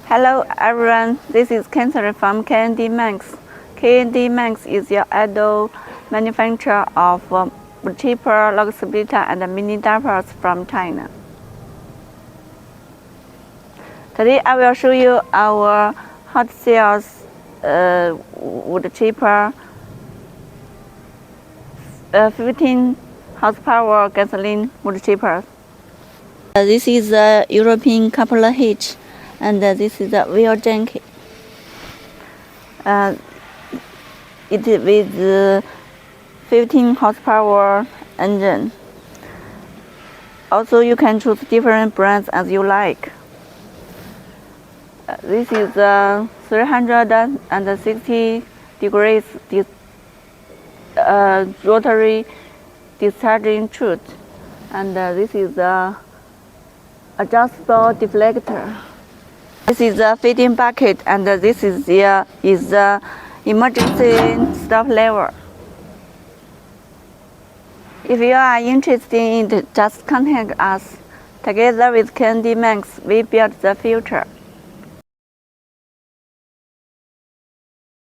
Hello everyone, this is Cancer from KNDMAX. KNDMAX is your idol manufacturer of wood chipper, log splitter, and mini diapers from China. Today I will show you our hot sales wood chipper 15 horsepower gasoline wood chipper. This is a European coupler hitch, and this is a wheel junkie. It with 15 horsepower engine. Also, you can choose different brands as you like. This is a 360 degrees rotary discharging chute, and this is a adjustable deflector. This is a feeding bucket, and this is the emergency stop lever. If you are interested in it, just contact us. Together with KNDMAX, we build the future.